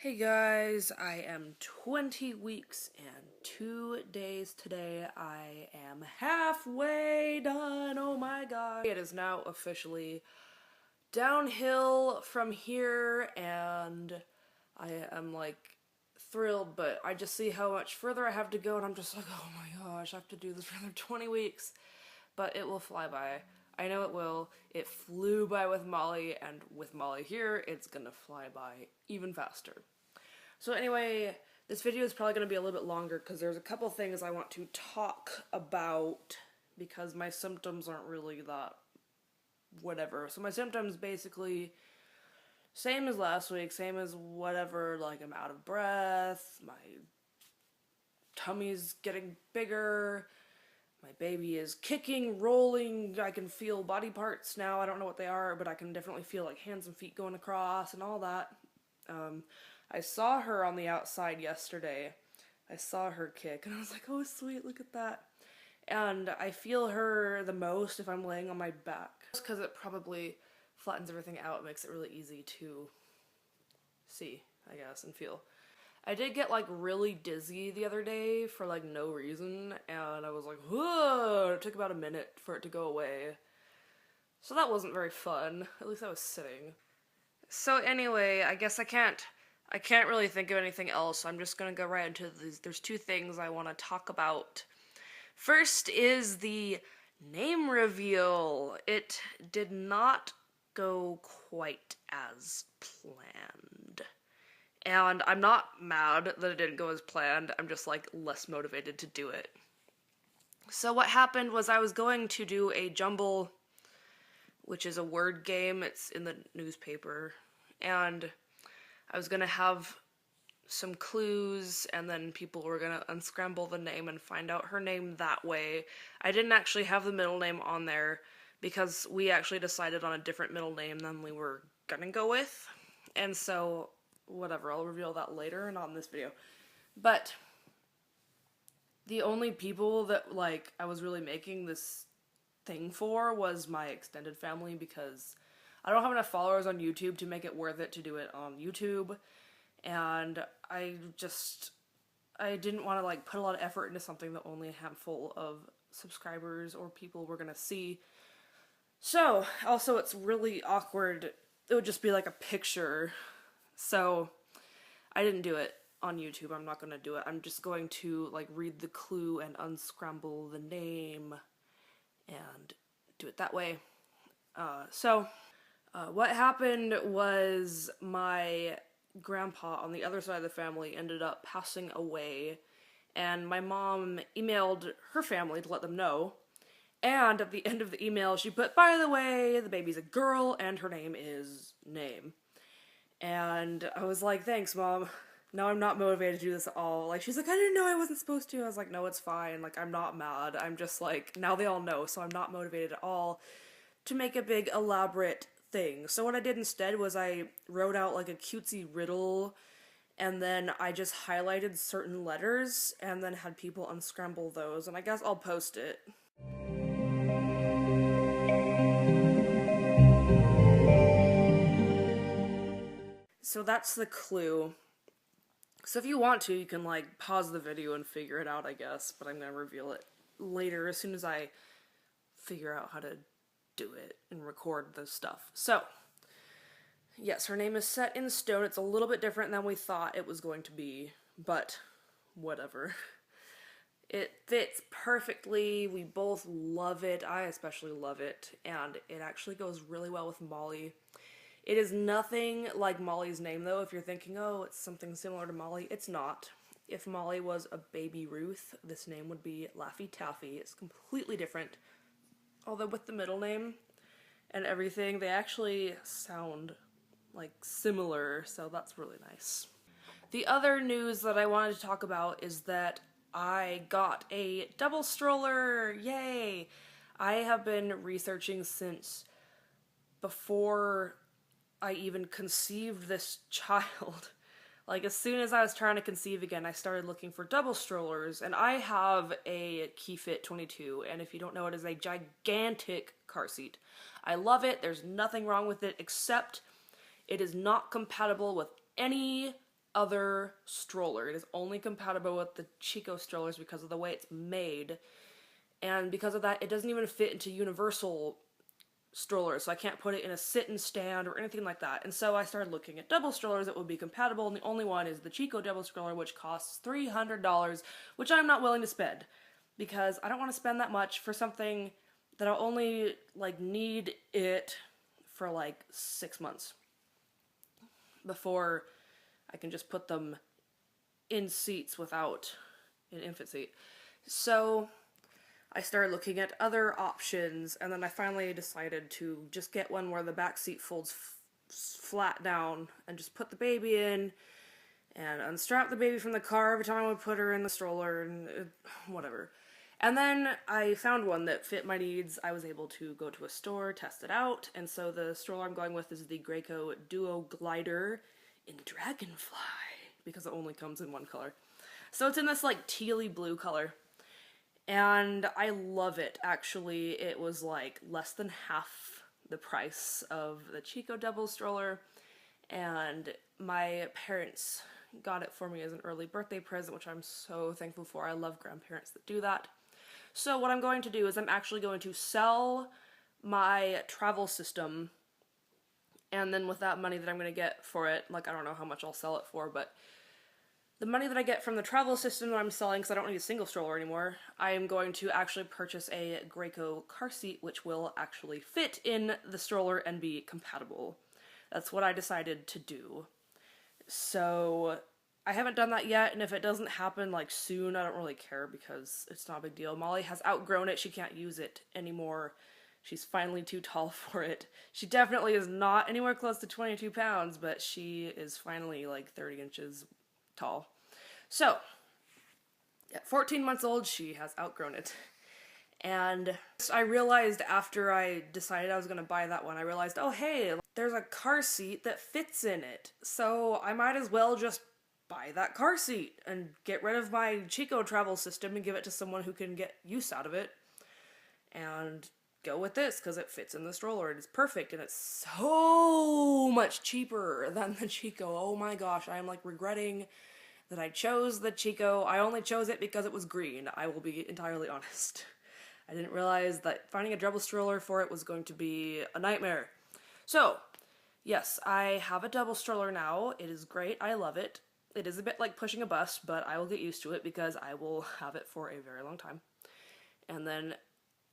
Hey guys, I am 20 weeks and 2 days today. I am halfway done. Oh my god. It is now officially downhill from here, and I am like thrilled, but I just see how much further I have to go, and I'm just like, oh my gosh, I have to do this for another 20 weeks. But it will fly by. I know it will. It flew by with Molly, and with Molly here, it's gonna fly by even faster. So anyway, this video is probably gonna be a little bit longer because there's a couple things I want to talk about because my symptoms aren't really that whatever. So my symptoms basically same as last week, same as whatever, like I'm out of breath, my tummy's getting bigger, my baby is kicking, rolling, I can feel body parts now. I don't know what they are, but I can definitely feel like hands and feet going across and all that. I saw her on the outside yesterday. I saw her kick and I was like, oh sweet, look at that. And I feel her the most if I'm laying on my back. Just because it probably flattens everything out, makes it really easy to see, I guess, and feel. I did get like really dizzy the other day for like no reason, and I was like, whoa! It took about a minute for it to go away. So that wasn't very fun. At least I was sitting. So anyway, I guess I can't really think of anything else. I'm just gonna go right into these. There's two things I want to talk about. First is the name reveal. It did not go quite as planned. And I'm not mad that it didn't go as planned, I'm just like less motivated to do it. So what happened was I was going to do a jumble, which is a word game, it's in the newspaper, and I was gonna have some clues, and then people were gonna unscramble the name and find out her name that way. I didn't actually have the middle name on there, because we actually decided on a different middle name than we were gonna go with, and so whatever, I'll reveal that later and not in this video. But the only people that like I was really making this thing for was my extended family, because I don't have enough followers on YouTube to make it worth it to do it on YouTube, and I didn't want to like put a lot of effort into something that only a handful of subscribers or people were gonna see. So also it's really awkward, it would just be like a picture. So I didn't do it on YouTube. I'm not going to do it. I'm just going to like read the clue and unscramble the name and do it that way. What happened was my grandpa on the other side of the family ended up passing away, and my mom emailed her family to let them know. And at the end of the email she put, by the way, the baby's a girl and her name is Name. And I was like, thanks, Mom. Now I'm not motivated to do this at all. Like, she's like, I didn't know I wasn't supposed to. I was like, no, it's fine. Like, I'm not mad. I'm just like, now they all know, so I'm not motivated at all to make a big, elaborate thing. So what I did instead was I wrote out, like, a cutesy riddle, and then I just highlighted certain letters, and then had people unscramble those, and I guess I'll post it. So that's the clue. So if you want to, you can like pause the video and figure it out, I guess, but I'm gonna reveal it later as soon as I figure out how to do it and record the stuff. So, yes, her name is set in stone. It's a little bit different than we thought it was going to be, but whatever. It fits perfectly. We both love it. I especially love it, and it actually goes really well with Molly. It is nothing like Molly's name, though. If you're thinking, oh, it's something similar to Molly, it's not. If Molly was a baby Ruth, this name would be Laffy Taffy. It's completely different. Although with the middle name and everything, they actually sound like similar, so that's really nice. The other news that I wanted to talk about is that I got a double stroller. Yay! I have been researching since before I even conceived this child. Like, as soon as I was trying to conceive again, I started looking for double strollers, and I have a KeyFit 22, and if you don't know, it is a gigantic car seat. I love it, there's nothing wrong with it, except it is not compatible with any other stroller. It is only compatible with the Chico strollers because of the way it's made. And because of that, it doesn't even fit into universal strollers, so I can't put it in a sit and stand or anything like that. And so I started looking at double strollers that would be compatible, and the only one is the Chico double stroller, which costs $300, which I'm not willing to spend because I don't want to spend that much for something that I'll only like need it for like 6 months before I can just put them in seats without an infant seat. So I started looking at other options, and then I finally decided to just get one where the back seat folds flat down and just put the baby in and unstrap the baby from the car every time I would put her in the stroller and whatever. And then I found one that fit my needs. I was able to go to a store, test it out, and so the stroller I'm going with is the Graco Duo Glider in Dragonfly, because it only comes in one color. So it's in this like tealy blue color. And I love it, actually. It was like less than half the price of the Chico double stroller, and my parents got it for me as an early birthday present, which I'm so thankful for. I love grandparents that do that. So what I'm going to do is I'm actually going to sell my travel system, and then with that money that I'm going to get for it, like I don't know how much I'll sell it for, but the money that I get from the travel system that I'm selling, because I don't need a single stroller anymore, I am going to actually purchase a Graco car seat, which will actually fit in the stroller and be compatible. That's what I decided to do. So I haven't done that yet, and if it doesn't happen like soon, I don't really care because it's not a big deal. Molly has outgrown it. She can't use it anymore. She's finally too tall for it. She definitely is not anywhere close to 22 pounds, but she is finally like 30 inches tall. So, at 14 months old, she has outgrown it. And I realized after I decided I was going to buy that one, I realized, oh hey, there's a car seat that fits in it. So I might as well just buy that car seat and get rid of my Chico travel system and give it to someone who can get use out of it. And go with this because it fits in the stroller. It is perfect, and it's so much cheaper than the Chico. Oh my gosh, I am like regretting that I chose the Chico. I only chose it because it was green. I will be entirely honest. I didn't realize that finding a double stroller for it was going to be a nightmare. So, yes, I have a double stroller now. It is great. I love it. It is a bit like pushing a bus, but I will get used to it because I will have it for a very long time. And then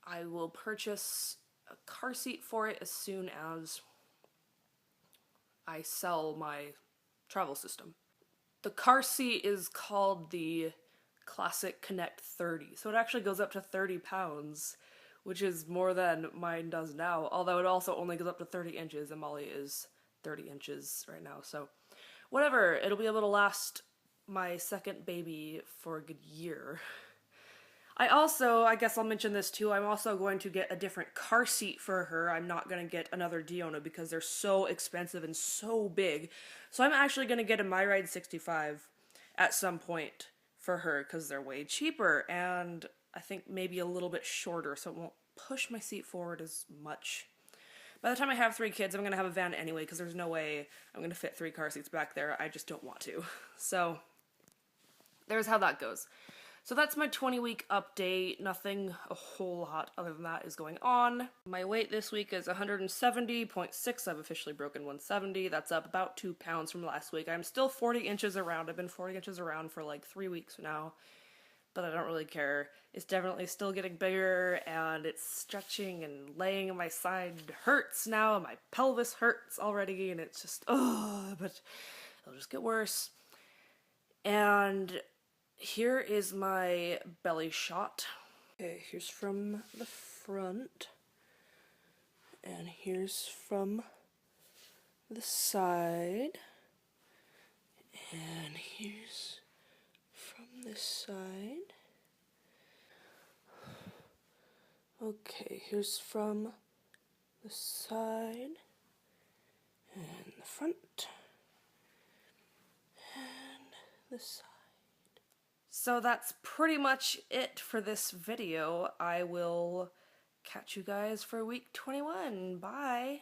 I will purchase a car seat for it as soon as I sell my travel system. The car seat is called the Classic Connect 30, so it actually goes up to 30 pounds, which is more than mine does now, although it also only goes up to 30 inches, and Molly is 30 inches right now, so whatever, it'll be able to last my second baby for a good year. I guess I'll mention this too, I'm also going to get a different car seat for her. I'm not going to get another Diona because they're so expensive and so big. So I'm actually going to get a MyRide 65 at some point for her because they're way cheaper and I think maybe a little bit shorter so it won't push my seat forward as much. By the time I have 3 kids, I'm going to have a van anyway because there's no way I'm going to fit 3 car seats back there. I just don't want to. So there's how that goes. So that's my 20-week update. Nothing a whole lot other than that is going on. My weight this week is 170.6. I've officially broken 170. That's up about 2 pounds from last week. I'm still 40 inches around. I've been 40 inches around for like 3 weeks now, but I don't really care. It's definitely still getting bigger, and it's stretching and laying on my side hurts now, and my pelvis hurts already, and it's just, but it'll just get worse. And here is my belly shot. Okay, here's from the front. And here's from the side. And here's from this side. Okay, here's from the side. And the front. And the side. So that's pretty much it for this video. I will catch you guys for week 21. Bye!